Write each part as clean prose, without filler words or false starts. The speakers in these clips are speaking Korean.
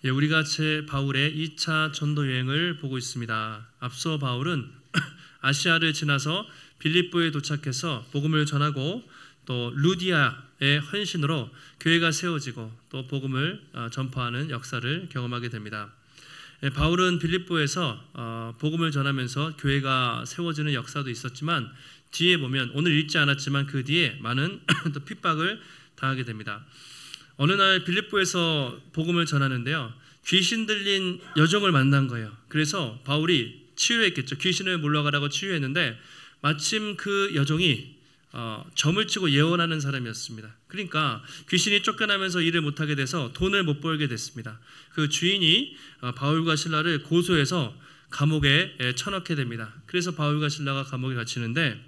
우리가 바울의 2차 전도 여행을 보고 있습니다. 앞서 바울은 아시아를 지나서 빌립보에 도착해서 복음을 전하고 또 루디아의 헌신으로 교회가 세워지고 또 복음을 전파하는 역사를 경험하게 됩니다. 바울은 빌립보에서 복음을 전하면서 교회가 세워지는 역사도 있었지만 뒤에 보면 오늘 읽지 않았지만 그 뒤에 많은 또 핍박을 당하게 됩니다. 어느 날 빌립보에서 복음을 전하는데요, 귀신 들린 여종을 만난 거예요. 그래서 바울이 치유했겠죠. 귀신을 물러가라고 치유했는데 마침 그 여종이 점을 치고 예언하는 사람이었습니다. 그러니까 귀신이 쫓겨나면서 일을 못하게 돼서 돈을 못 벌게 됐습니다. 그 주인이 바울과 실라를 고소해서 감옥에 쳐넣게 됩니다. 그래서 바울과 실라가 감옥에 갇히는데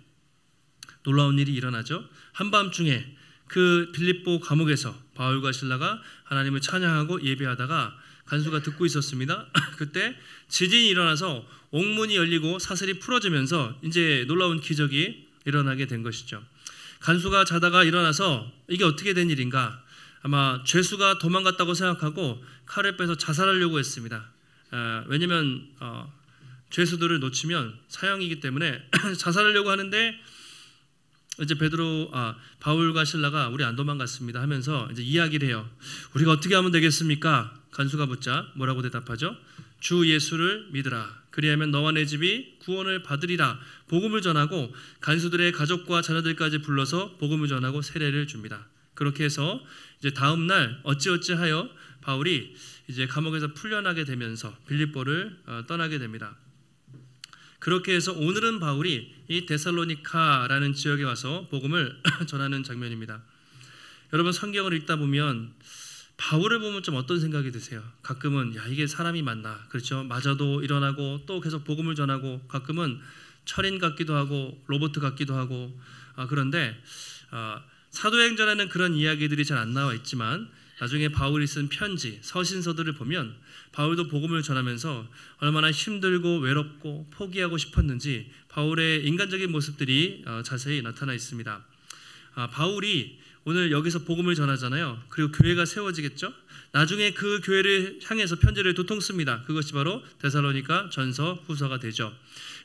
놀라운 일이 일어나죠. 한밤중에 그 빌립보 감옥에서 바울과 실라가 하나님을 찬양하고 예배하다가 간수가 듣고 있었습니다. 그때 지진이 일어나서 옥문이 열리고 사슬이 풀어지면서 이제 놀라운 기적이 일어나게 된 것이죠. 간수가 자다가 일어나서 이게 어떻게 된 일인가, 아마 죄수가 도망갔다고 생각하고 칼을 빼서 자살하려고 했습니다. 왜냐하면 죄수들을 놓치면 사형이기 때문에 자살하려고 하는데 이제 바울과 실라가 우리 안 도망갔습니다 하면서 이제 이야기를 해요. 우리가 어떻게 하면 되겠습니까? 간수가 묻자 뭐라고 대답하죠? 주 예수를 믿으라. 그리하면 너와 내 집이 구원을 받으리라. 복음을 전하고 간수들의 가족과 자녀들까지 불러서 복음을 전하고 세례를 줍니다. 그렇게 해서 이제 다음 날 어찌어찌하여 바울이 이제 감옥에서 풀려나게 되면서 빌립보를 떠나게 됩니다. 그렇게 해서 오늘은 바울이 이 데살로니카라는 지역에 와서 복음을 전하는 장면입니다. 여러분, 성경을 읽다 보면 바울을 보면 좀 어떤 생각이 드세요? 가끔은 이게 사람이 맞나? 그렇죠? 맞아도 일어나고 또 계속 복음을 전하고 가끔은 철인 같기도 하고 로봇 같기도 하고 그런데 사도행전에는 그런 이야기들이 잘 안 나와 있지만 나중에 바울이 쓴 편지, 서신서들을 보면 바울도 복음을 전하면서 얼마나 힘들고 외롭고 포기하고 싶었는지 바울의 인간적인 모습들이 자세히 나타나 있습니다. 바울이 오늘 여기서 복음을 전하잖아요. 그리고 교회가 세워지겠죠. 나중에 그 교회를 향해서 편지를 도통 씁니다. 그것이 바로 데살로니가 전서 후서가 되죠.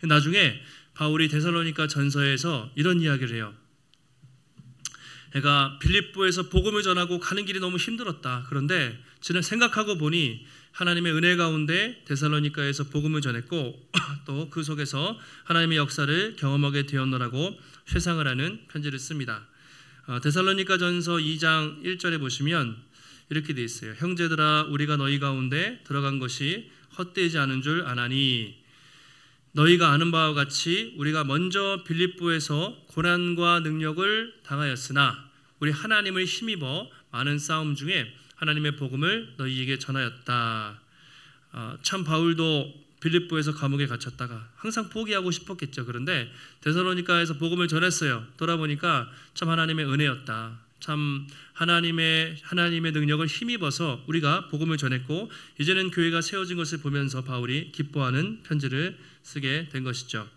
나중에 바울이 데살로니가 전서에서 이런 이야기를 해요. 내가 빌립보에서 복음을 전하고 가는 길이 너무 힘들었다. 그런데 저는 생각하고 보니 하나님의 은혜 가운데 데살로니가에서 복음을 전했고 또 그 속에서 하나님의 역사를 경험하게 되었노라고 회상을 하는 편지를 씁니다. 데살로니가 전서 2장 1절에 보시면 이렇게 되어 있어요. 형제들아, 우리가 너희 가운데 들어간 것이 헛되지 않은 줄 아나니 너희가 아는 바와 같이 우리가 먼저 빌립보에서 고난과 능력을 당하였으나 우리 하나님을 힘입어 많은 싸움 중에 하나님의 복음을 너희에게 전하였다. 참 바울도 빌립보에서 감옥에 갇혔다가 항상 포기하고 싶었겠죠. 그런데 데살로니가에서 복음을 전했어요. 돌아보니까 참 하나님의 은혜였다. 참 하나님의 능력을 힘입어서 우리가 복음을 전했고 이제는 교회가 세워진 것을 보면서 바울이 기뻐하는 편지를 쓰게 된 것이죠.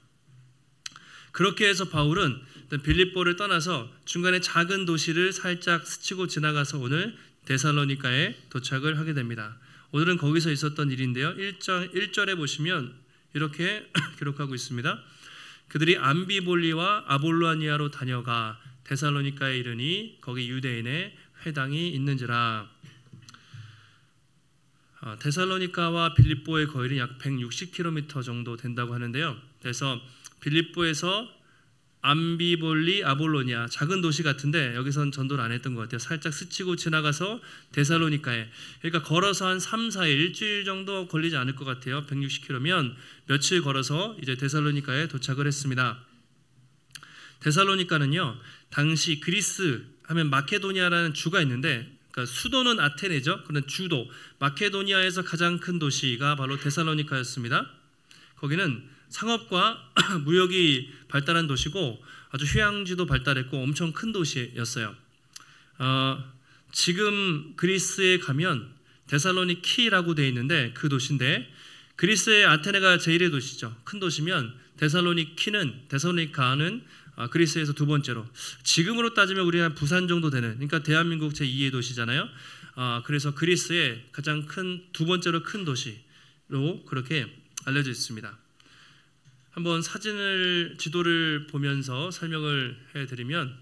그렇게 해서 바울은 빌립보를 떠나서 중간에 작은 도시를 살짝 스치고 지나가서 오늘 데살로니가에 도착을 하게 됩니다. 오늘은 거기서 있었던 일인데요. 1절에 보시면 이렇게 기록하고 있습니다. 그들이 암비볼리와 아볼로아니아로 다녀가 데살로니가에 이르니 거기 유대인의 회당이 있는지라. 데살로니가와 빌립보의 거리는 약 160km 정도 된다고 하는데요. 그래서 빌립보에서 암비볼리, 아볼로니아 작은 도시 같은데 여기선 전도를 안 했던 것 같아요. 살짝 스치고 지나가서 데살로니가에, 그러니까 걸어서 한 3, 4일, 일주일 정도 걸리지 않을 것 같아요. 160km면 며칠 걸어서 이제 데살로니가에 도착을 했습니다. 데살로니가는요, 당시 그리스 하면 마케도니아라는 주가 있는데, 그러니까 수도는 아테네죠. 그런데 주도 마케도니아에서 가장 큰 도시가 바로 데살로니가였습니다. 거기는 상업과 무역이 발달한 도시고 아주 휴양지도 발달했고 엄청 큰 도시였어요. 지금 그리스에 가면 데살로니키라고 되어 있는데 그 도시인데, 그리스의 아테네가 제1의 도시죠. 큰 도시면 데살로니카는 그리스에서 두 번째로, 지금으로 따지면 우리가 부산 정도 되는, 그러니까 대한민국 제2의 도시잖아요. 그래서 그리스의 가장 큰 두 번째로 큰 도시로 그렇게 알려져 있습니다. 한번 지도를 보면서 설명을 해드리면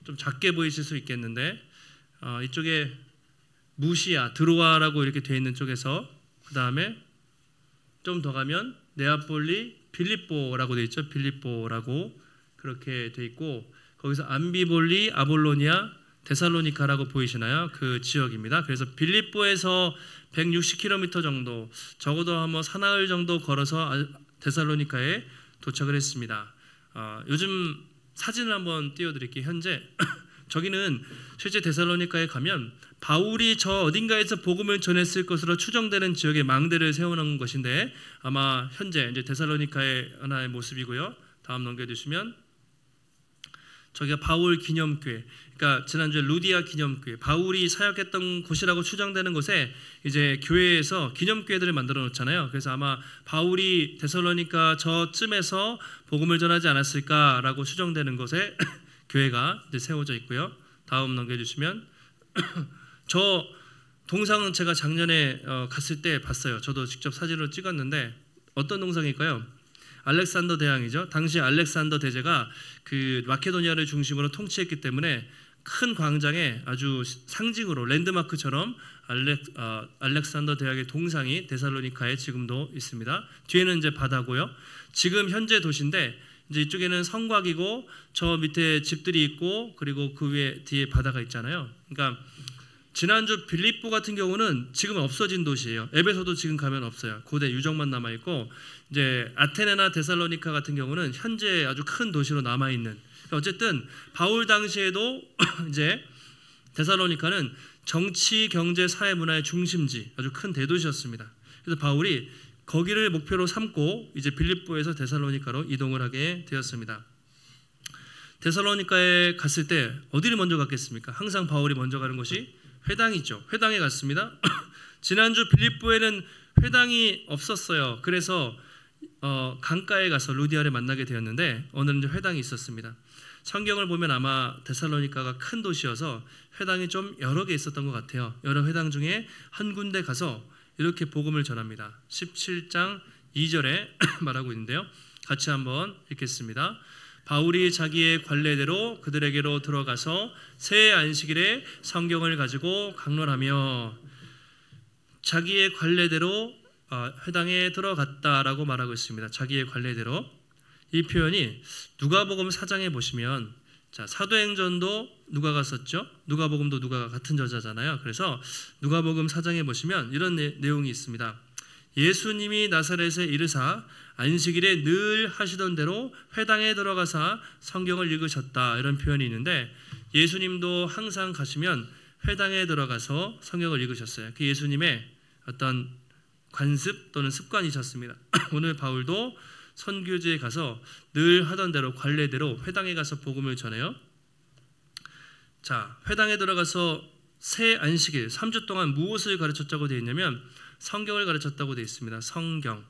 좀 작게 보이실 수 있겠는데 이쪽에 무시아, 드로아라고 이렇게 되어 있는 쪽에서 그 다음에 좀 더 가면 네아폴리, 빌립보라고 되어 있죠. 빌립보라고 그렇게 되어 있고 거기서 암비볼리, 아볼로니아, 데살로니카라고 보이시나요? 그 지역입니다. 그래서 빌립보에서 160km 정도, 적어도 한번 사나흘 정도 걸어서 데살로니카에 도착을 했습니다. 요즘 사진을 한번 띄워드릴게요. 현재 저기는 실제 데살로니카에 가면 바울이 저 어딘가에서 복음을 전했을 것으로 추정되는 지역에 망대를 세워놓은 것인데 아마 현재 이제 데살로니카의 하나의 모습이고요. 다음 넘겨주시면 저기가 바울 기념교회, 그러니까 지난주에 루디아 기념교회, 바울이 사역했던 곳이라고 추정되는 곳에 이제 교회에서 기념교회들을 만들어 놓잖아요. 그래서 아마 바울이 데살로니카 저쯤에서 복음을 전하지 않았을까라고 추정되는 곳에 교회가 이제 세워져 있고요. 다음 넘겨주시면 저 동상은 제가 작년에 갔을 때 봤어요. 저도 직접 사진으로 찍었는데 어떤 동상일까요? 알렉산더 대왕이죠. 당시 알렉산더 대제가 그 마케도니아를 중심으로 통치했기 때문에 큰 광장에 아주 상징으로 랜드마크처럼 알렉산더 대왕의 동상이 데살로니카에 지금도 있습니다. 뒤에는 이제 바다고요. 지금 현재 도시인데 이제 이쪽에는 성곽이고 저 밑에 집들이 있고 그리고 그 위에 뒤에 바다가 있잖아요. 그러니까 지난주 빌립보 같은 경우는 지금 없어진 도시예요. 에베소도 지금 가면 없어요. 고대 유적만 남아 있고 이제 아테네나 데살로니카 같은 경우는 현재 아주 큰 도시로 남아 있는. 어쨌든 바울 당시에도 이제 데살로니카는 정치, 경제, 사회, 문화의 중심지, 아주 큰 대도시였습니다. 그래서 바울이 거기를 목표로 삼고 이제 빌립보에서 데살로니카로 이동을 하게 되었습니다. 데살로니카에 갔을 때 어디를 먼저 갔겠습니까? 항상 바울이 먼저 가는 곳이 회당이죠. 회당에 갔습니다. 지난주 빌립보에는 회당이 없었어요. 그래서 강가에 가서 루디아를 만나게 되었는데 오늘은 회당이 있었습니다. 성경을 보면 아마 데살로니카가 큰 도시여서 회당이 좀 여러 개 있었던 것 같아요. 여러 회당 중에 한 군데 가서 이렇게 복음을 전합니다. 17장 2절에 말하고 있는데요. 같이 한번 읽겠습니다. 바울이 자기의 관례대로 그들에게로 들어가서 새 안식일에 성경을 가지고 강론하며 자기의 관례대로 회당에 들어갔다라고 말하고 있습니다. 자기의 관례대로. 이 표현이 누가복음 4장에 보시면 자, 사도행전도 누가가 썼죠. 누가복음도 누가가 같은 저자잖아요. 그래서 누가복음 4장에 보시면 이런 내용이 있습니다. 예수님이 나사렛에 이르사 안식일에 늘 하시던 대로 회당에 들어가사 성경을 읽으셨다, 이런 표현이 있는데 예수님도 항상 가시면 회당에 들어가서 성경을 읽으셨어요. 그 예수님의 어떤 관습 또는 습관이셨습니다. 오늘 바울도 선교지에 가서 늘 하던 대로 관례대로 회당에 가서 복음을 전해요. 자, 회당에 들어가서 새 안식일 3주 동안 무엇을 가르쳤다고 되어 있냐면 성경을 가르쳤다고 되어 있습니다. 성경.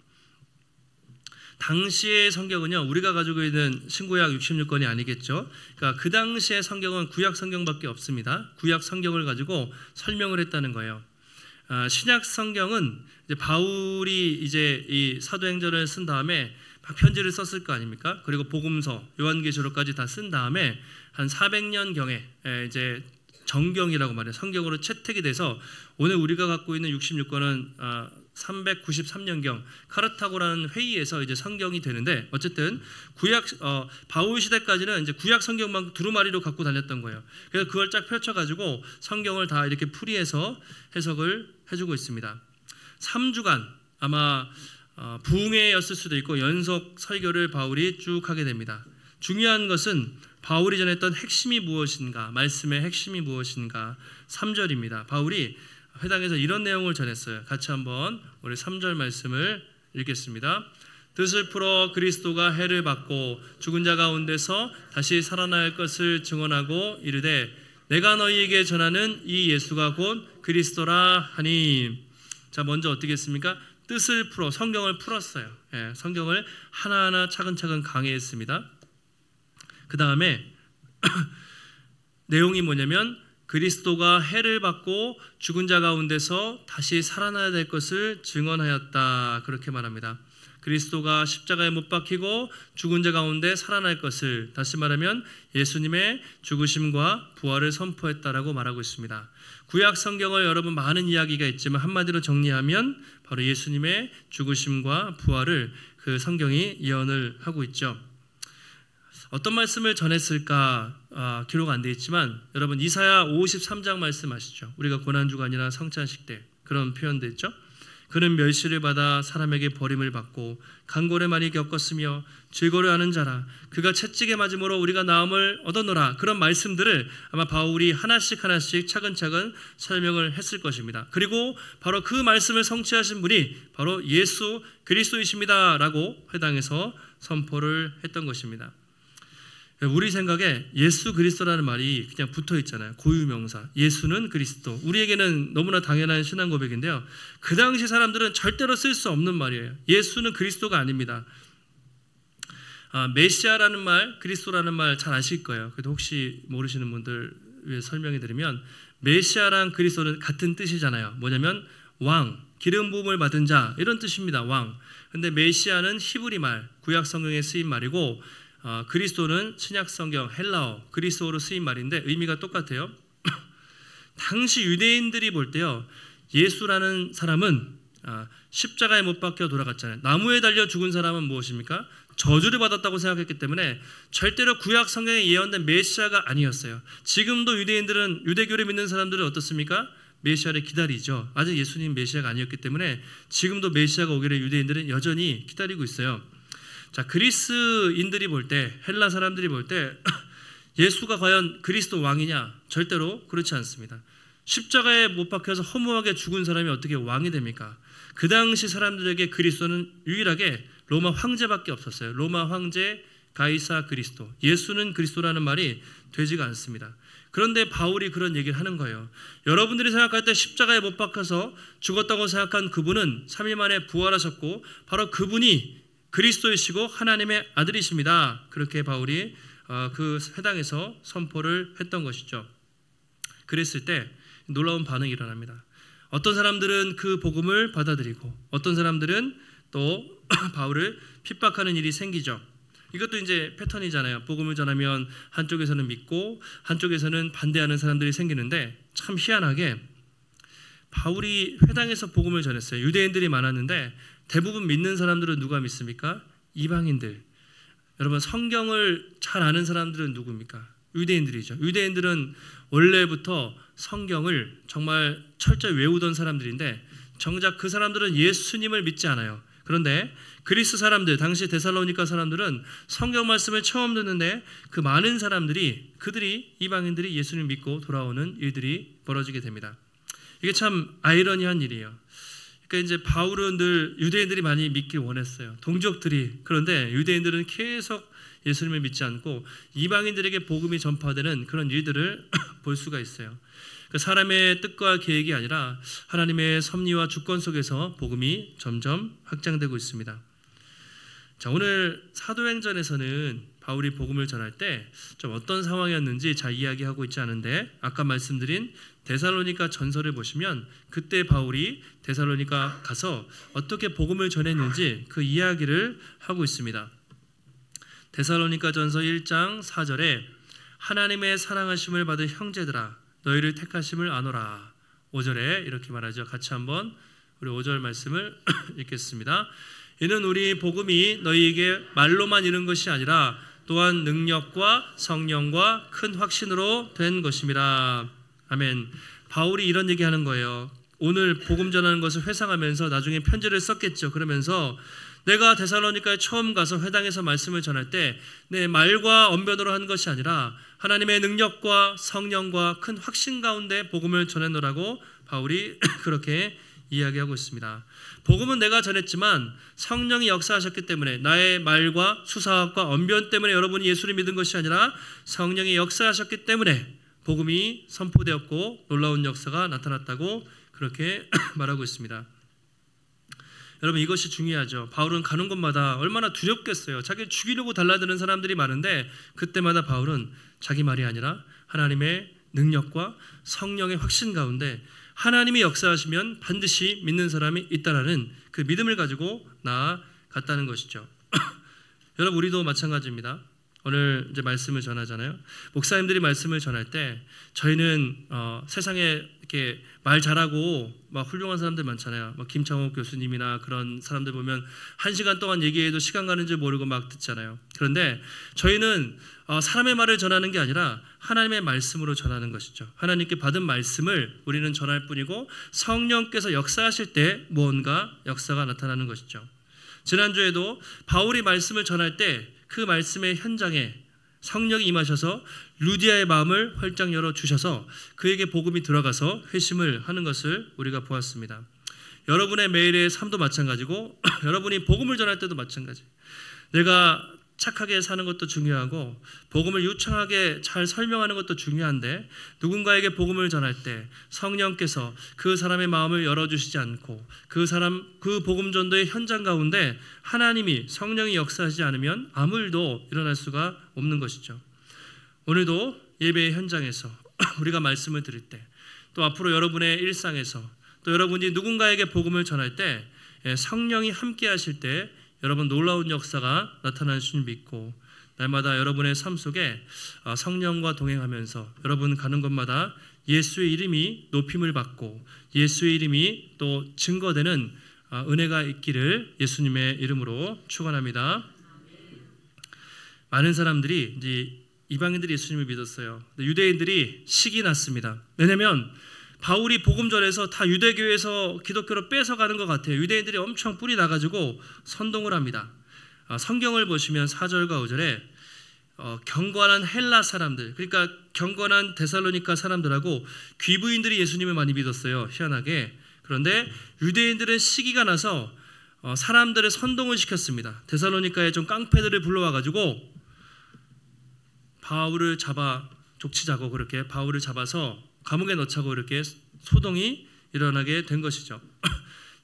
당시의 성경은요, 우리가 가지고 있는 신구약 66권이 아니겠죠. 그러니까 그 당시의 성경은 구약 성경밖에 없습니다. 구약 성경을 가지고 설명을 했다는 거예요. 신약 성경은 이제 바울이 이제 이 사도행전을 쓴 다음에 막 편지를 썼을 거 아닙니까? 그리고 복음서, 요한계시록까지 다 쓴 다음에 한 400년 경에 이제 정경이라고 말해요. 성경으로 채택이 돼서 오늘 우리가 갖고 있는 66권은 393년경 카르타고라는 회의에서 이제 성경이 되는데, 어쨌든 구약 바울 시대까지는 이제 구약 성경만 두루마리로 갖고 다녔던 거예요. 그래서 그걸 쫙 펼쳐가지고 성경을 다 이렇게 풀이해서 해석을 해주고 있습니다. 3주간 아마 부흥회였을 수도 있고 연속 설교를 바울이 쭉 하게 됩니다. 중요한 것은 바울이 전했던 핵심이 무엇인가, 말씀의 핵심이 무엇인가. 3절입니다. 바울이 회당에서 이런 내용을 전했어요. 같이 한번 우리 3절 말씀을 읽겠습니다. 뜻을 풀어 그리스도가 해를 받고 죽은 자 가운데서 다시 살아날 것을 증언하고 이르되 내가 너희에게 전하는 이 예수가 곧 그리스도라 하니. 자, 먼저 어떻게 했습니까? 뜻을 풀어 성경을 풀었어요. 성경을 하나하나 차근차근 강의했습니다. 그 다음에 내용이 뭐냐면 그리스도가 해를 받고 죽은 자 가운데서 다시 살아나야 될 것을 증언하였다. 그렇게 말합니다. 그리스도가 십자가에 못 박히고 죽은 자 가운데 살아날 것을, 다시 말하면 예수님의 죽으심과 부활을 선포했다라고 말하고 있습니다. 구약 성경을 여러분 많은 이야기가 있지만 한마디로 정리하면 바로 예수님의 죽으심과 부활을 그 성경이 예언을 하고 있죠. 어떤 말씀을 전했을까 기록 안 되어 있지만 여러분 이사야 53장 말씀 아시죠? 우리가 고난주간이나 성찬식 때 그런 표현도 있죠. 그는 멸시를 받아 사람에게 버림을 받고 강고를 많이 겪었으며 즐거려 하는 자라. 그가 채찍에 맞음으로 우리가 나음을 얻었노라. 그런 말씀들을 아마 바울이 하나씩 차근차근 설명을 했을 것입니다. 그리고 바로 그 말씀을 성취하신 분이 바로 예수 그리스도이십니다 라고 회당에서 선포를 했던 것입니다. 우리 생각에 예수 그리스도라는 말이 그냥 붙어 있잖아요. 고유명사. 예수는 그리스도. 우리에게는 너무나 당연한 신앙 고백인데요. 그 당시 사람들은 절대로 쓸 수 없는 말이에요. 예수는 그리스도가 아닙니다. 메시아라는 말, 그리스도라는 말 잘 아실 거예요. 그래도 혹시 모르시는 분들 위해 설명해 드리면 메시아랑 그리스도는 같은 뜻이잖아요. 뭐냐면 왕, 기름 부음을 받은 자 이런 뜻입니다. 왕. 근데 메시아는 히브리 말, 구약 성경에 쓰인 말이고 그리스도는 신약 성경 헬라어 그리스도로 쓰인 말인데 의미가 똑같아요. 당시 유대인들이 볼 때요, 예수라는 사람은 십자가에 못 박혀 돌아갔잖아요. 나무에 달려 죽은 사람은 무엇입니까? 저주를 받았다고 생각했기 때문에 절대로 구약 성경에 예언된 메시아가 아니었어요. 지금도 유대인들은, 유대교를 믿는 사람들은 어떻습니까? 메시아를 기다리죠. 아직 예수님 메시아가 아니었기 때문에 지금도 메시아가 오기를 유대인들은 여전히 기다리고 있어요. 자, 그리스인들이 볼 때, 헬라 사람들이 볼 때 예수가 과연 그리스도 왕이냐? 절대로 그렇지 않습니다. 십자가에 못 박혀서 허무하게 죽은 사람이 어떻게 왕이 됩니까? 그 당시 사람들에게 그리스도는 유일하게 로마 황제밖에 없었어요. 로마 황제 가이사 그리스도. 예수는 그리스도라는 말이 되지가 않습니다. 그런데 바울이 그런 얘기를 하는 거예요. 여러분들이 생각할 때 십자가에 못 박혀서 죽었다고 생각한 그분은 3일 만에 부활하셨고 바로 그분이 그리스도이시고 하나님의 아들이십니다. 그렇게 바울이 그 회당에서 선포를 했던 것이죠. 그랬을 때 놀라운 반응이 일어납니다. 어떤 사람들은 그 복음을 받아들이고 어떤 사람들은 또 바울을 핍박하는 일이 생기죠. 이것도 이제 패턴이잖아요. 복음을 전하면 한쪽에서는 믿고 한쪽에서는 반대하는 사람들이 생기는데 참 희한하게 바울이 회당에서 복음을 전했어요. 유대인들이 많았는데 대부분 믿는 사람들은 누가 믿습니까? 이방인들. 여러분 성경을 잘 아는 사람들은 누굽니까? 유대인들이죠. 유대인들은 원래부터 성경을 정말 철저히 외우던 사람들인데 정작 그 사람들은 예수님을 믿지 않아요. 그런데 그리스 사람들, 당시 데살로니가 사람들은 성경 말씀을 처음 듣는데 그 많은 사람들이 이방인들이 예수님을 믿고 돌아오는 일들이 벌어지게 됩니다. 이게 참 아이러니한 일이에요. 그러니까 이제 바울은 늘 유대인들이 많이 믿길 원했어요. 동족들이. 그런데 유대인들은 계속 예수님을 믿지 않고 이방인들에게 복음이 전파되는 그런 일들을 볼 수가 있어요. 그 사람의 뜻과 계획이 아니라 하나님의 섭리와 주권 속에서 복음이 점점 확장되고 있습니다. 자, 오늘 사도행전에서는 바울이 복음을 전할 때 좀 어떤 상황이었는지 잘 이야기하고 있지 않은데 아까 말씀드린 데살로니가 전서를 보시면 그때 바울이 데살로니가 가서 어떻게 복음을 전했는지 그 이야기를 하고 있습니다. 데살로니가 전서 1장 4절에 하나님의 사랑하심을 받은 형제들아 너희를 택하심을 아노라. 5절에 이렇게 말하죠. 같이 한번 우리 5절 말씀을 읽겠습니다. 이는 우리 복음이 너희에게 말로만 이른 것이 아니라 또한 능력과 성령과 큰 확신으로 된 것임이라. 아멘. 바울이 이런 얘기하는 거예요. 오늘 복음 전하는 것을 회상하면서 나중에 편지를 썼겠죠. 그러면서 내가 데살로니가에 처음 가서 회당에서 말씀을 전할 때 내 말과 언변으로 한 것이 아니라 하나님의 능력과 성령과 큰 확신 가운데 복음을 전해놓으라고 바울이 그렇게 이야기하고 있습니다. 복음은 내가 전했지만 성령이 역사하셨기 때문에 나의 말과 수사학과 언변 때문에 여러분이 예수를 믿은 것이 아니라 성령이 역사하셨기 때문에 복음이 선포되었고 놀라운 역사가 나타났다고 그렇게 말하고 있습니다. 여러분 이것이 중요하죠. 바울은 가는 곳마다 얼마나 두렵겠어요. 자기를 죽이려고 달라드는 사람들이 많은데 그때마다 바울은 자기 말이 아니라 하나님의 능력과 성령의 확신 가운데 하나님이 역사하시면 반드시 믿는 사람이 있다라는 그 믿음을 가지고 나아갔다는 것이죠. 여러분, 우리도 마찬가지입니다. 오늘 이제 말씀을 전하잖아요. 목사님들이 말씀을 전할 때 저희는 세상에 이렇게 말 잘하고 막 훌륭한 사람들 많잖아요. 막 김창옥 교수님이나 그런 사람들 보면 1시간 동안 얘기해도 시간 가는 줄 모르고 막 듣잖아요. 그런데 저희는 사람의 말을 전하는 게 아니라 하나님의 말씀으로 전하는 것이죠. 하나님께 받은 말씀을 우리는 전할 뿐이고 성령께서 역사하실 때 무언가 역사가 나타나는 것이죠. 지난주에도 바울이 말씀을 전할 때 그 말씀의 현장에 성령이 임하셔서 루디아의 마음을 활짝 열어주셔서 그에게 복음이 들어가서 회심을 하는 것을 우리가 보았습니다. 여러분의 매일의 삶도 마찬가지고 여러분이 복음을 전할 때도 마찬가지. 내가 착하게 사는 것도 중요하고 복음을 유창하게 잘 설명하는 것도 중요한데 누군가에게 복음을 전할 때 성령께서 그 사람의 마음을 열어주시지 않고 그 복음 전도의 현장 가운데 하나님이 성령이 역사하지 않으면 아무 일도 일어날 수가 없는 것이죠. 오늘도 예배의 현장에서 우리가 말씀을 드릴 때 또 앞으로 여러분의 일상에서 또 여러분이 누군가에게 복음을 전할 때 성령이 함께 하실 때 여러분 놀라운 역사가 나타날 줄 믿고 날마다 여러분의 삶 속에 성령과 동행하면서 여러분 가는 곳마다 예수의 이름이 높임을 받고 예수의 이름이 또 증거되는 은혜가 있기를 예수님의 이름으로 축원합니다. 많은 사람들이 이제 이방인들이 예수님을 믿었어요. 유대인들이 식이 났습니다. 왜냐하면 바울이 복음 전해서 다 유대교에서 기독교로 뺏어가는 것 같아요. 유대인들이 엄청 뿔이 나가지고 선동을 합니다. 성경을 보시면 4절과 5절에 경건한 헬라 사람들, 그러니까 경건한 데살로니가 사람들하고 귀부인들이 예수님을 많이 믿었어요. 희한하게. 그런데 유대인들은 시기가 나서 사람들을 선동을 시켰습니다. 데살로니가에 좀 깡패들을 불러와가지고 바울을 잡아 족치자고 그렇게 바울을 잡아서 감옥에 넣자고 이렇게 소동이 일어나게 된 것이죠.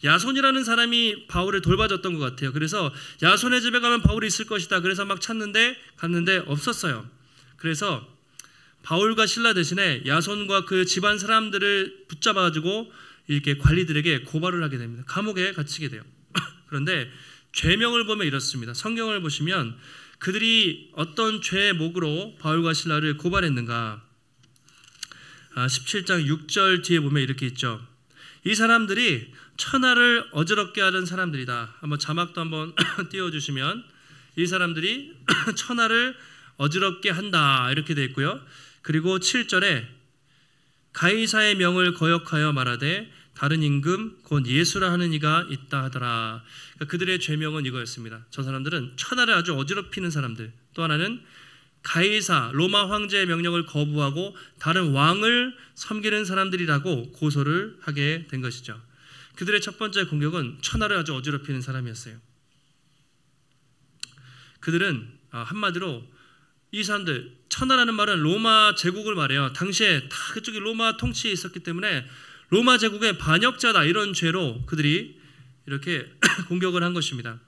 야손이라는 사람이 바울을 돌봐줬던 것 같아요. 그래서 야손의 집에 가면 바울이 있을 것이다. 그래서 막 찾는데 갔는데 없었어요. 그래서 바울과 실라 대신에 야손과 그 집안 사람들을 붙잡아가지고 이렇게 관리들에게 고발을 하게 됩니다. 감옥에 갇히게 돼요. 그런데 죄명을 보면 이렇습니다. 성경을 보시면 그들이 어떤 죄의 목으로 바울과 실라를 고발했는가? 17장 6절 뒤에 보면 이렇게 있죠. 이 사람들이 천하를 어지럽게 하는 사람들이다. 한번 자막도 한번 띄워주시면 이 사람들이 천하를 어지럽게 한다 이렇게 되어 있고요. 그리고 7절에 가이사의 명을 거역하여 말하되 다른 임금 곧 예수라 하는 이가 있다 하더라. 그러니까 그들의 죄명은 이거였습니다. 저 사람들은 천하를 아주 어지럽히는 사람들. 또 하나는 가이사 로마 황제의 명령을 거부하고 다른 왕을 섬기는 사람들이라고 고소를 하게 된 것이죠. 그들의 첫 번째 공격은 천하를 아주 어지럽히는 사람이었어요. 그들은 한마디로 이 사람들, 천하라는 말은 로마 제국을 말해요. 당시에 다 그쪽이 로마 통치에 있었기 때문에 로마 제국의 반역자다 이런 죄로 그들이 이렇게 공격을 한 것입니다.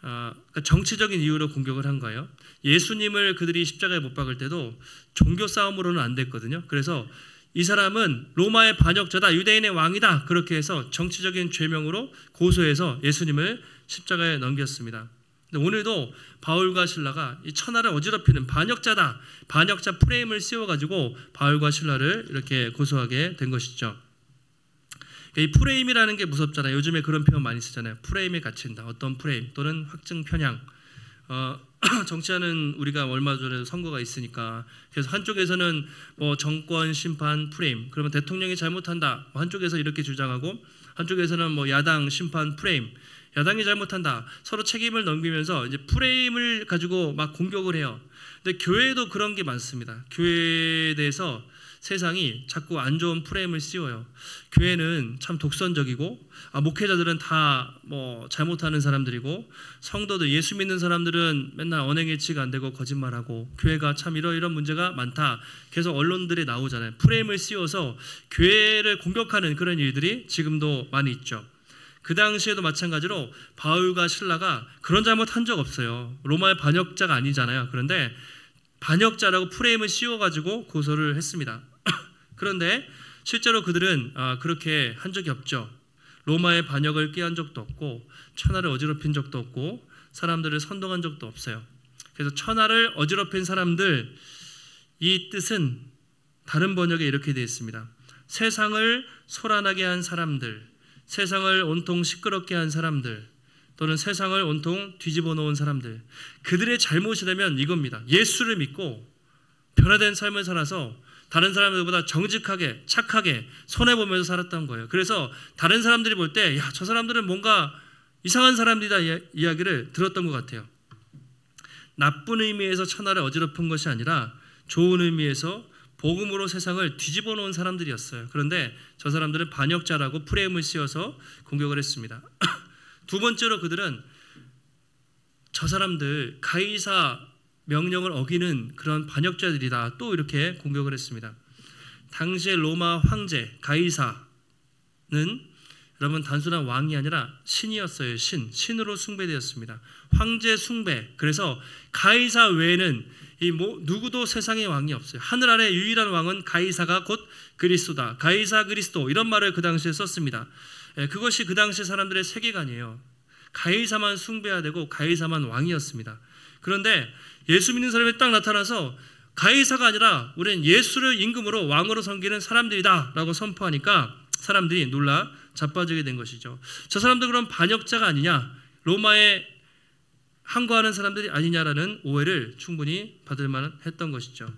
그러니까 정치적인 이유로 공격을 한 거예요. 예수님을 그들이 십자가에 못 박을 때도 종교 싸움으로는 안 됐거든요. 그래서 이 사람은 로마의 반역자다, 유대인의 왕이다 그렇게 해서 정치적인 죄명으로 고소해서 예수님을 십자가에 넘겼습니다. 근데 오늘도 바울과 실라가 이 천하를 어지럽히는 반역자다, 반역자 프레임을 씌워가지고 바울과 실라를 이렇게 고소하게 된 것이죠. 이 프레임이라는 게 무섭잖아요. 요즘에 그런 표현 많이 쓰잖아요. 프레임에 갇힌다. 어떤 프레임 또는 확증 편향. 정치하는 우리가 얼마 전에 선거가 있으니까 그래서 한쪽에서는 뭐 정권 심판 프레임, 그러면 대통령이 잘못한다. 한쪽에서 이렇게 주장하고 한쪽에서는 뭐 야당 심판 프레임, 야당이 잘못한다. 서로 책임을 넘기면서 이제 프레임을 가지고 막 공격을 해요. 근데 교회도 그런 게 많습니다. 교회에 대해서 세상이 자꾸 안 좋은 프레임을 씌워요. 교회는 참 독선적이고 목회자들은 다 뭐 잘못하는 사람들이고 성도들, 예수 믿는 사람들은 맨날 언행일치가 안 되고 거짓말하고 교회가 참 이런 문제가 많다. 계속 언론들에 나오잖아요. 프레임을 씌워서 교회를 공격하는 그런 일들이 지금도 많이 있죠. 그 당시에도 마찬가지로 바울과 실라가 그런 잘못한 적 없어요. 로마의 반역자가 아니잖아요. 그런데 반역자라고 프레임을 씌워가지고 고소를 했습니다. 그런데 실제로 그들은 그렇게 한 적이 없죠. 로마의 반역을 꾀한 적도 없고 천하를 어지럽힌 적도 없고 사람들을 선동한 적도 없어요. 그래서 천하를 어지럽힌 사람들, 이 뜻은 다른 번역에 이렇게 되어 있습니다. 세상을 소란하게 한 사람들, 세상을 온통 시끄럽게 한 사람들, 또는 세상을 온통 뒤집어 놓은 사람들, 그들의 잘못이라면 이겁니다. 예수를 믿고 변화된 삶을 살아서 다른 사람들보다 정직하게 착하게 손해보면서 살았던 거예요. 그래서 다른 사람들이 볼 때 야, 저 사람들은 뭔가 이상한 사람들이다 이야기를 들었던 것 같아요. 나쁜 의미에서 천하를 어지럽힌 것이 아니라 좋은 의미에서 복음으로 세상을 뒤집어 놓은 사람들이었어요. 그런데 저 사람들은 반역자라고 프레임을 씌워서 공격을 했습니다. 두 번째로 그들은 저 사람들 가이사 명령을 어기는 그런 반역자들이다, 또 이렇게 공격을 했습니다. 당시의 로마 황제 가이사는 여러분 단순한 왕이 아니라 신이었어요. 신으로 숭배되었습니다. 황제 숭배. 그래서 가이사 외에는 누구도 세상의 왕이 없어요. 하늘 아래 유일한 왕은 가이사가 곧 그리스도다. 가이사 그리스도, 이런 말을 그 당시에 썼습니다. 그것이 그 당시 사람들의 세계관이에요. 가이사만 숭배해야 되고 가이사만 왕이었습니다. 그런데 예수 믿는 사람이 딱 나타나서 가이사가 아니라 우리는 예수를 임금으로 왕으로 섬기는 사람들이다 라고 선포하니까 사람들이 놀라 자빠지게 된 것이죠. 저 사람들 그럼 반역자가 아니냐, 로마에 항거하는 사람들이 아니냐라는 오해를 충분히 받을 만했던 것이죠.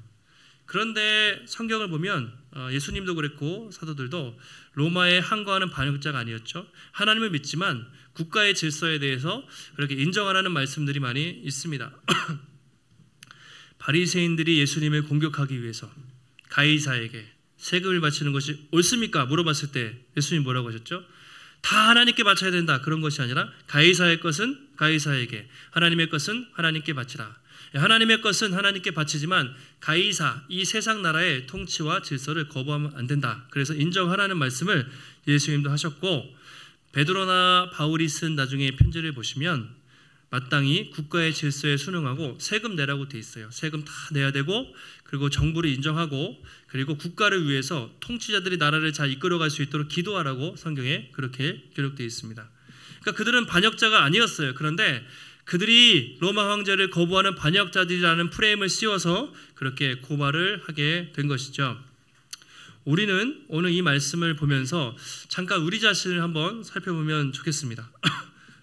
그런데 성경을 보면 예수님도 그랬고 사도들도 로마에 항거하는 반역자가 아니었죠. 하나님을 믿지만 국가의 질서에 대해서 그렇게 인정하라는 말씀들이 많이 있습니다. 바리새인들이 예수님을 공격하기 위해서 가이사에게 세금을 바치는 것이 옳습니까? 물어봤을 때 예수님 뭐라고 하셨죠? 다 하나님께 바쳐야 된다, 그런 것이 아니라 가이사의 것은 가이사에게, 하나님의 것은 하나님께 바치라. 하나님의 것은 하나님께 바치지만 가이사, 이 세상 나라의 통치와 질서를 거부하면 안 된다. 그래서 인정하라는 말씀을 예수님도 하셨고, 베드로나 바울이 쓴 나중에 편지를 보시면 마땅히 국가의 질서에 순응하고 세금 내라고 돼 있어요. 세금 다 내야 되고, 그리고 정부를 인정하고, 그리고 국가를 위해서 통치자들이 나라를 잘 이끌어갈 수 있도록 기도하라고 성경에 그렇게 기록되어 있습니다. 그러니까 그들은 반역자가 아니었어요. 그런데 그들이 로마 황제를 거부하는 반역자들이라는 프레임을 씌워서 그렇게 고발을 하게 된 것이죠. 우리는 오늘 이 말씀을 보면서 잠깐 우리 자신을 한번 살펴보면 좋겠습니다.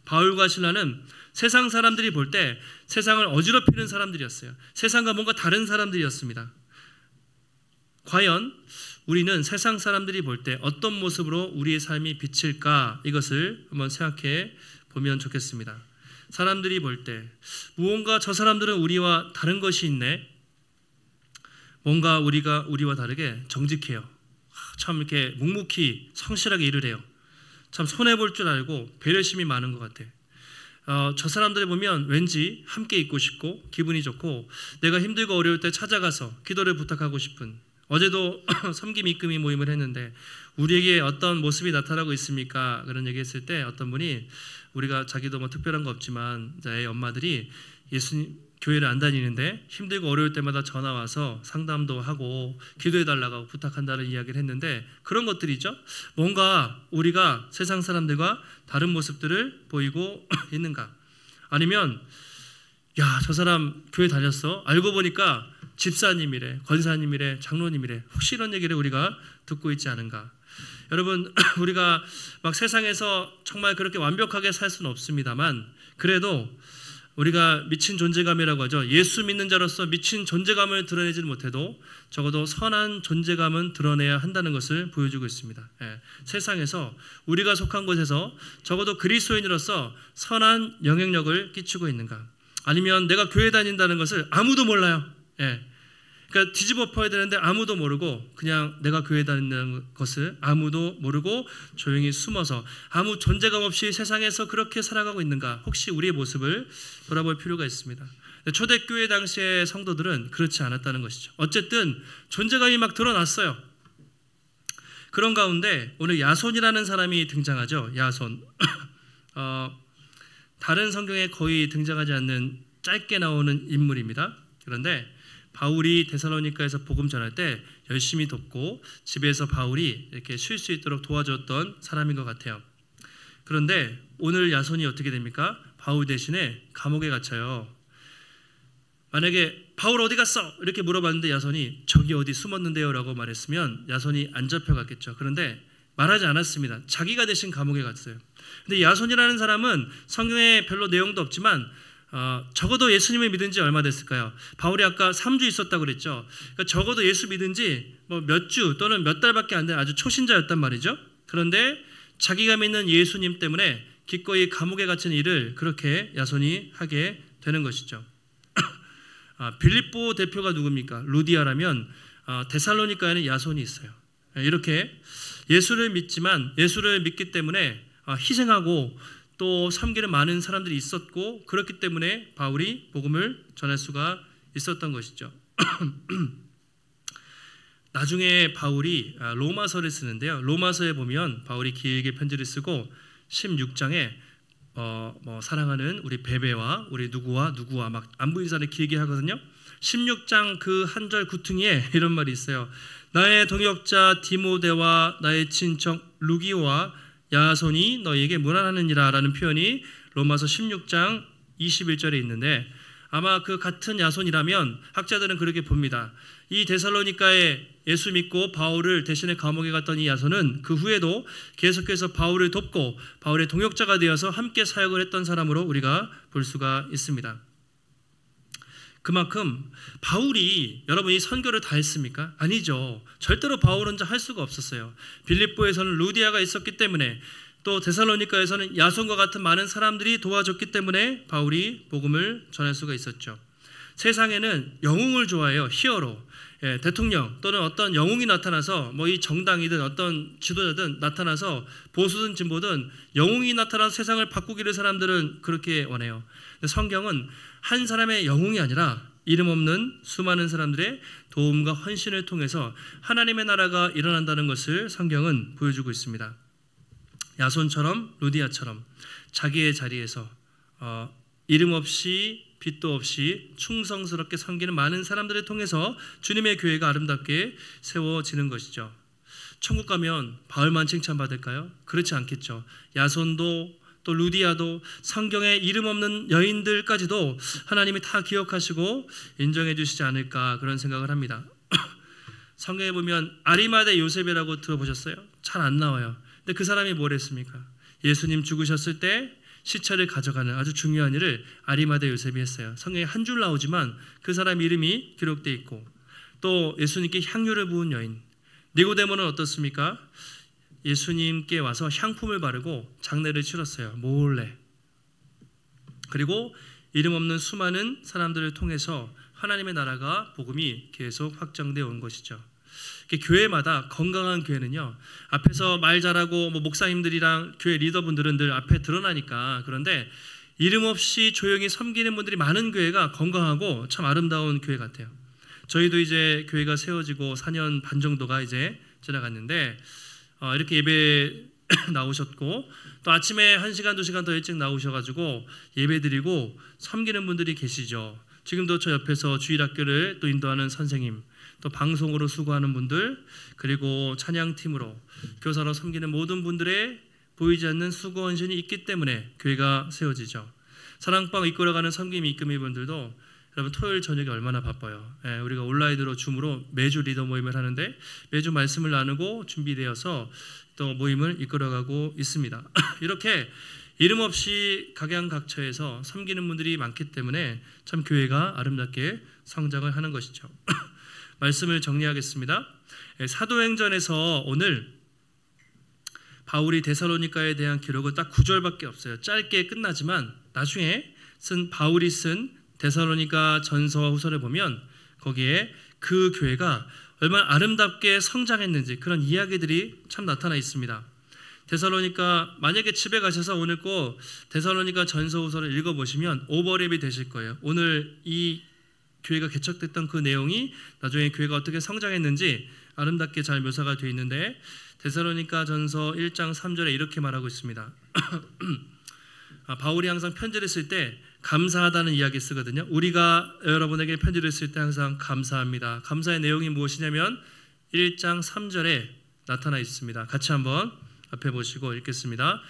바울과 실라는 세상 사람들이 볼 때 세상을 어지럽히는 사람들이었어요. 세상과 뭔가 다른 사람들이었습니다. 과연 우리는 세상 사람들이 볼 때 어떤 모습으로 우리의 삶이 비칠까, 이것을 한번 생각해 보면 좋겠습니다. 사람들이 볼 때 무언가 저 사람들은 우리와 다른 것이 있네, 뭔가 우리와 다르게 정직해요, 참 이렇게 묵묵히 성실하게 일을 해요, 참 손해볼 줄 알고 배려심이 많은 것 같아. 저 사람들을 보면 왠지 함께 있고 싶고 기분이 좋고 내가 힘들고 어려울 때 찾아가서 기도를 부탁하고 싶은, 어제도 섬김 입금이 모임을 했는데 우리에게 어떤 모습이 나타나고 있습니까? 그런 얘기 했을 때 어떤 분이, 우리가 자기도 뭐 특별한 거 없지만 애 엄마들이 예수님 교회를 안 다니는데 힘들고 어려울 때마다 전화 와서 상담도 하고 기도해 달라고 부탁한다는 이야기를 했는데, 그런 것들이죠. 뭔가 우리가 세상 사람들과 다른 모습들을 보이고 있는가? 아니면 야, 저 사람 교회 다녔어, 알고 보니까 집사님이래, 권사님이래, 장로님이래, 혹시 이런 얘기를 우리가 듣고 있지 않은가? 여러분, 우리가 막 세상에서 정말 그렇게 완벽하게 살 수는 없습니다만, 그래도 우리가 미친 존재감이라고 하죠. 예수 믿는 자로서 미친 존재감을 드러내지 못해도 적어도 선한 존재감은 드러내야 한다는 것을 보여주고 있습니다. 세상에서 우리가 속한 곳에서 적어도 그리스도인으로서 선한 영향력을 끼치고 있는가? 아니면 내가 교회 다닌다는 것을 아무도 몰라요. 그러니까 뒤집어 엎어야 되는데 아무도 모르고 그냥 내가 교회 다닌다는 것을 아무도 모르고 조용히 숨어서 아무 존재감 없이 세상에서 그렇게 살아가고 있는가? 혹시 우리의 모습을 돌아볼 필요가 있습니다. 초대교회 당시의 성도들은 그렇지 않았다는 것이죠. 어쨌든 존재감이 막 드러났어요. 그런 가운데 오늘 야손이라는 사람이 등장하죠. 야손. 다른 성경에 거의 등장하지 않는 짧게 나오는 인물입니다. 그런데 바울이 데살로니가에서 복음 전할 때 열심히 돕고 집에서 바울이 이렇게 쉴 수 있도록 도와줬던 사람인 것 같아요. 그런데 오늘 야손이 어떻게 됩니까? 바울 대신에 감옥에 갇혀요. 만약에 바울 어디 갔어? 이렇게 물어봤는데 야손이 저기 어디 숨었는데요 라고 말했으면 야손이 안 잡혀갔겠죠. 그런데 말하지 않았습니다. 자기가 대신 감옥에 갔어요. 근데 야손이라는 사람은 성경에 별로 내용도 없지만 적어도 예수님을 믿은 지 얼마 됐을까요? 바울이 아까 3주 있었다고 그랬죠. 그러니까 적어도 예수 믿은 지 뭐 몇 주 또는 몇 달밖에 안 된 아주 초신자였단 말이죠. 그런데 자기가 믿는 예수님 때문에 기꺼이 감옥에 갇힌 일을 그렇게 야손이 하게 되는 것이죠. 빌립보 대표가 누굽니까? 루디아라면 데살로니가에는 야손이 있어요. 이렇게 예수를 믿지만 예수를 믿기 때문에 희생하고 또 섬기는 많은 사람들이 있었고 그렇기 때문에 바울이 복음을 전할 수가 있었던 것이죠. 나중에 바울이 로마서를 쓰는데요. 로마서에 보면 바울이 길게 편지를 쓰고 16장에 사랑하는 우리 베베와 우리 누구와 막 안부 인사를 길게 하거든요. 16장 그 한 절 구퉁이에 이런 말이 있어요. 나의 동역자 디모데와 나의 친척 루기오와 야손이 너희에게 문안하느니라 라는 표현이 로마서 16장 21절에 있는데 아마 그 같은 야손이라면 학자들은 그렇게 봅니다. 이 데살로니가에 예수 믿고 바울을 대신에 감옥에 갔던 이 야손은 그 후에도 계속해서 바울을 돕고 바울의 동역자가 되어서 함께 사역을 했던 사람으로 우리가 볼 수가 있습니다. 그만큼 바울이 여러분이 선교를 다 했습니까? 아니죠. 절대로 바울 혼자 할 수가 없었어요. 빌립보에서는 루디아가 있었기 때문에 또 데살로니가에서는 야손과 같은 많은 사람들이 도와줬기 때문에 바울이 복음을 전할 수가 있었죠. 세상에는 영웅을 좋아해요. 히어로. 대통령 또는 어떤 영웅이 나타나서 뭐 이 정당이든 어떤 지도자든 나타나서 보수든 진보든 영웅이 나타나서 세상을 바꾸기를 사람들은 그렇게 원해요. 성경은 한 사람의 영웅이 아니라 이름 없는 수많은 사람들의 도움과 헌신을 통해서 하나님의 나라가 일어난다는 것을 성경은 보여주고 있습니다. 야손처럼 루디아처럼 자기의 자리에서 이름 없이 빛도 없이 충성스럽게 섬기는 많은 사람들을 통해서 주님의 교회가 아름답게 세워지는 것이죠. 천국 가면 바울만 칭찬받을까요? 그렇지 않겠죠. 야손도 또 루디아도 성경에 이름 없는 여인들까지도 하나님이 다 기억하시고 인정해 주시지 않을까 그런 생각을 합니다. 성경에 보면 아리마대 요셉이라고 들어보셨어요? 잘 안 나와요. 근데 그 사람이 뭘 했습니까? 예수님 죽으셨을 때 시체를 가져가는 아주 중요한 일을 아리마대 요셉이 했어요. 성경에 한 줄 나오지만 그 사람 이름이 기록되어 있고 또 예수님께 향유를 부은 여인 니고데모는 어떻습니까? 예수님께 와서 향품을 바르고 장례를 치렀어요. 몰래. 그리고 이름 없는 수많은 사람들을 통해서 하나님의 나라가 복음이 계속 확장되어 온 것이죠. 교회마다 건강한 교회는요 앞에서 말 잘하고 목사님들이랑 교회 리더분들은 늘 앞에 드러나니까 그런데 이름 없이 조용히 섬기는 분들이 많은 교회가 건강하고 참 아름다운 교회 같아요. 저희도 이제 교회가 세워지고 4년 반 정도가 이제 지나갔는데 이렇게 예배 나오셨고 또 아침에 1시간 2시간 더 일찍 나오셔가지고 예배 드리고 섬기는 분들이 계시죠. 지금도 저 옆에서 주일학교를 또 인도하는 선생님 또 방송으로 수고하는 분들 그리고 찬양팀으로 교사로 섬기는 모든 분들의 보이지 않는 수고 헌신이 있기 때문에 교회가 세워지죠. 사랑방 이끌어가는 섬김 이끌미 분들도 여러분 토요일 저녁에 얼마나 바빠요. 우리가 온라인으로 줌으로 매주 리더 모임을 하는데 매주 말씀을 나누고 준비되어서 또 모임을 이끌어가고 있습니다. 이렇게 이름 없이 각양각처에서 섬기는 분들이 많기 때문에 참 교회가 아름답게 성장을 하는 것이죠. 말씀을 정리하겠습니다. 사도행전에서 오늘 바울이 데살로니가에 대한 기록은 딱 9절밖에 없어요. 짧게 끝나지만 나중에 바울이 쓴 데살로니가 전서와 후서를 보면 거기에 그 교회가 얼마나 아름답게 성장했는지 그런 이야기들이 참 나타나 있습니다. 데살로니가 만약에 집에 가셔서 오늘 꼭 데살로니가 전서 후서를 읽어보시면 오버랩이 되실 거예요. 오늘 이 교회가 개척됐던 그 내용이 나중에 교회가 어떻게 성장했는지 아름답게 잘 묘사가 되어 있는데 데살로니가 전서 1장 3절에 이렇게 말하고 있습니다. 바울이 항상 편지를 쓸 때 감사하다는 이야기 쓰거든요. 우리가 여러분에게 편지를 쓸 때 항상 감사합니다. 감사의 내용이 무엇이냐면 1장 3절에 나타나 있습니다. 같이 한번 앞에 보시고 읽겠습니다.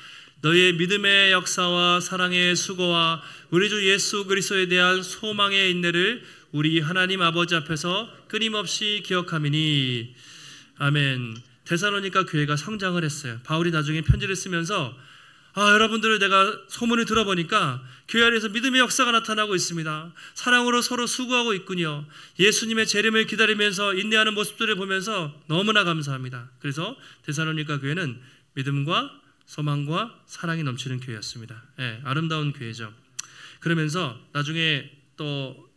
너희의 믿음의 역사와 사랑의 수고와 우리 주 예수 그리스도에 대한 소망의 인내를 우리 하나님 아버지 앞에서 끊임없이 기억하미니. 아멘. 데살로니가 교회가 성장을 했어요. 바울이 나중에 편지를 쓰면서 여러분들을 내가 소문을 들어보니까 교회 안에서 믿음의 역사가 나타나고 있습니다. 사랑으로 서로 수고하고 있군요. 예수님의 재림을 기다리면서 인내하는 모습들을 보면서 너무나 감사합니다. 그래서 데살로니가 교회는 믿음과 소망과 사랑이 넘치는 교회였습니다. 아름다운 교회죠. 그러면서 나중에 또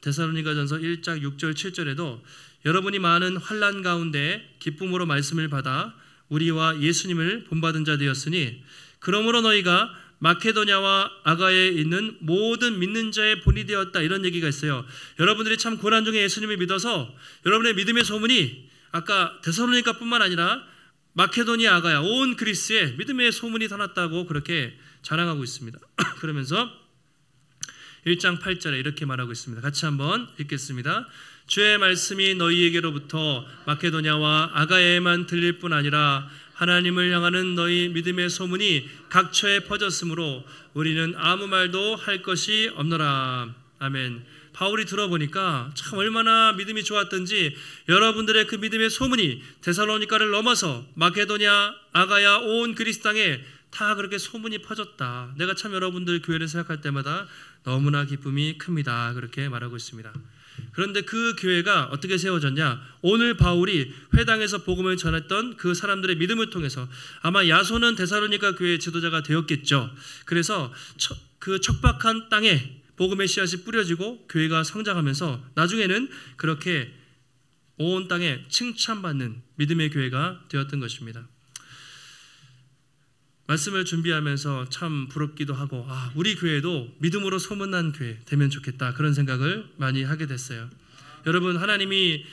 데살로니가전서 1장 6절 7절에도 여러분이 많은 환난 가운데 기쁨으로 말씀을 받아 우리와 예수님을 본받은 자 되었으니 그러므로 너희가 마케도냐와 아가야에 있는 모든 믿는 자의 본이 되었다. 이런 얘기가 있어요. 여러분들이 참 고난 중에 예수님을 믿어서 여러분의 믿음의 소문이 아까 데살로니가뿐만 아니라 마케도니아, 아가야, 온 그리스에 믿음의 소문이 터났다고 그렇게 자랑하고 있습니다. 그러면서 1장 8절에 이렇게 말하고 있습니다. 같이 한번 읽겠습니다. 주의 말씀이 너희에게로부터 마케도냐와 아가야에만 들릴 뿐 아니라 하나님을 향하는 너희 믿음의 소문이 각처에 퍼졌으므로 우리는 아무 말도 할 것이 없노라. 아멘. 바울이 들어보니까 참 얼마나 믿음이 좋았던지 여러분들의 그 믿음의 소문이 데살로니가를 넘어서 마케도냐, 아가야, 온 그리스 땅에 다 그렇게 소문이 퍼졌다. 내가 참 여러분들 교회를 생각할 때마다 너무나 기쁨이 큽니다. 그렇게 말하고 있습니다. 그런데 그 교회가 어떻게 세워졌냐? 오늘 바울이 회당에서 복음을 전했던 그 사람들의 믿음을 통해서 아마 야손은 데살로니가 교회의 지도자가 되었겠죠. 그래서 그 척박한 땅에 복음의 씨앗이 뿌려지고 교회가 성장하면서 나중에는 그렇게 온 땅에 칭찬받는 믿음의 교회가 되었던 것입니다. 말씀을 준비하면서 참 부럽기도 하고 우리 교회도 믿음으로 소문난 교회 되면 좋겠다 그런 생각을 많이 하게 됐어요. 여러분, 하나님이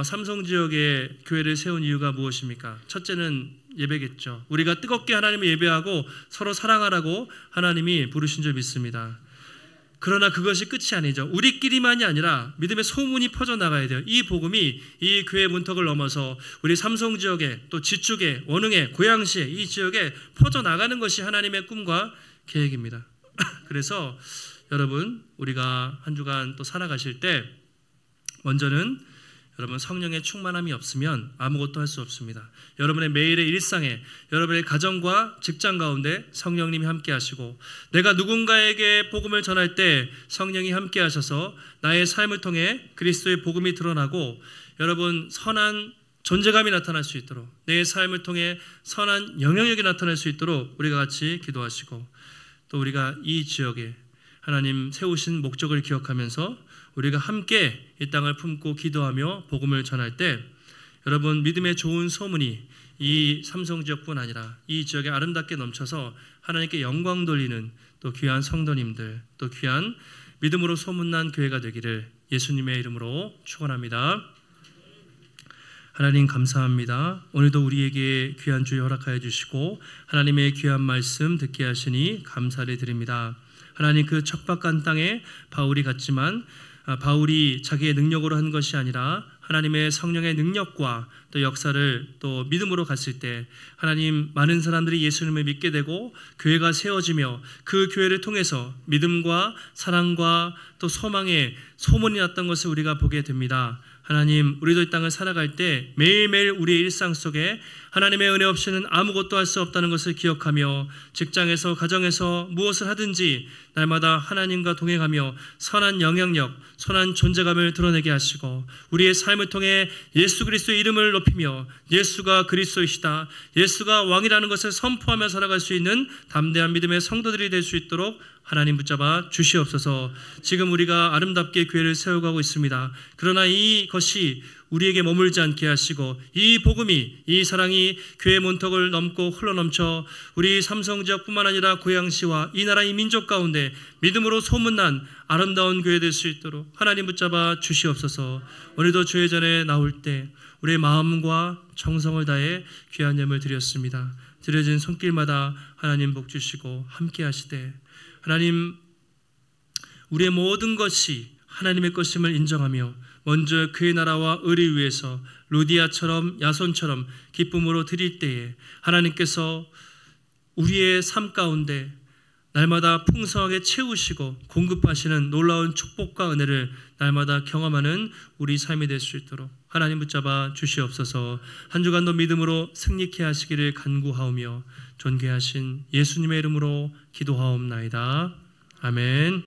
삼성지역에 교회를 세운 이유가 무엇입니까? 첫째는 예배겠죠. 우리가 뜨겁게 하나님을 예배하고 서로 사랑하라고 하나님이 부르신 줄 믿습니다. 그러나 그것이 끝이 아니죠. 우리끼리만이 아니라 믿음의 소문이 퍼져나가야 돼요. 이 복음이 이 교회 문턱을 넘어서 우리 삼성지역에 또 지축에 원흥에 고양시에 이 지역에 퍼져나가는 것이 하나님의 꿈과 계획입니다. 그래서 여러분, 우리가 한 주간 또 살아가실 때 먼저는 여러분 성령의 충만함이 없으면 아무것도 할 수 없습니다. 여러분의 매일의 일상에 여러분의 가정과 직장 가운데 성령님이 함께 하시고 내가 누군가에게 복음을 전할 때 성령이 함께 하셔서 나의 삶을 통해 그리스도의 복음이 드러나고 여러분 선한 존재감이 나타날 수 있도록 내 삶을 통해 선한 영향력이 나타날 수 있도록 우리가 같이 기도하시고 또 우리가 이 지역에 하나님 세우신 목적을 기억하면서 우리가 함께 이 땅을 품고 기도하며 복음을 전할 때 여러분 믿음의 좋은 소문이 이 삼성지역뿐 아니라 이 지역에 아름답게 넘쳐서 하나님께 영광 돌리는 또 귀한 성도님들 또 귀한 믿음으로 소문난 교회가 되기를 예수님의 이름으로 축원합니다. 하나님 감사합니다. 오늘도 우리에게 귀한 주여 허락하여 주시고 하나님의 귀한 말씀 듣게 하시니 감사를 드립니다. 하나님 그 척박한 땅에 바울이 갔지만 바울이 자기의 능력으로 한 것이 아니라 하나님의 성령의 능력과 또 역사를 또 믿음으로 갔을 때 하나님 많은 사람들이 예수님을 믿게 되고 교회가 세워지며 그 교회를 통해서 믿음과 사랑과 또 소망의 소문이 났던 것을 우리가 보게 됩니다. 하나님 우리도 이 땅을 살아갈 때 매일매일 우리의 일상 속에 하나님의 은혜 없이는 아무것도 할 수 없다는 것을 기억하며 직장에서 가정에서 무엇을 하든지 날마다 하나님과 동행하며 선한 영향력, 선한 존재감을 드러내게 하시고 우리의 삶을 통해 예수 그리스도의 이름을 높이며 예수가 그리스도이시다, 예수가 왕이라는 것을 선포하며 살아갈 수 있는 담대한 믿음의 성도들이 될 수 있도록 하나님 붙잡아 주시옵소서. 지금 우리가 아름답게 교회를 세워가고 있습니다. 그러나 이것이 우리에게 머물지 않게 하시고 이 복음이, 이 사랑이 교회 문턱을 넘고 흘러넘쳐 우리 삼성지역뿐만 아니라 고양시와 이 나라 이 민족 가운데 믿음으로 소문난 아름다운 교회 될 수 있도록 하나님 붙잡아 주시옵소서. 오늘도 주의 전에 나올 때 우리의 마음과 정성을 다해 귀한 예물 드렸습니다. 드려진 손길마다 하나님 복 주시고 함께 하시되 하나님, 우리의 모든 것이 하나님의 것임을 인정하며 먼저 그의 나라와 의를 위해서 루디아처럼 야손처럼 기쁨으로 드릴 때에 하나님께서 우리의 삶 가운데 날마다 풍성하게 채우시고 공급하시는 놀라운 축복과 은혜를 날마다 경험하는 우리 삶이 될 수 있도록 하나님 붙잡아 주시옵소서. 한 주간도 믿음으로 승리케 하시기를 간구하오며 존귀하신 예수님의 이름으로 기도하옵나이다. 아멘.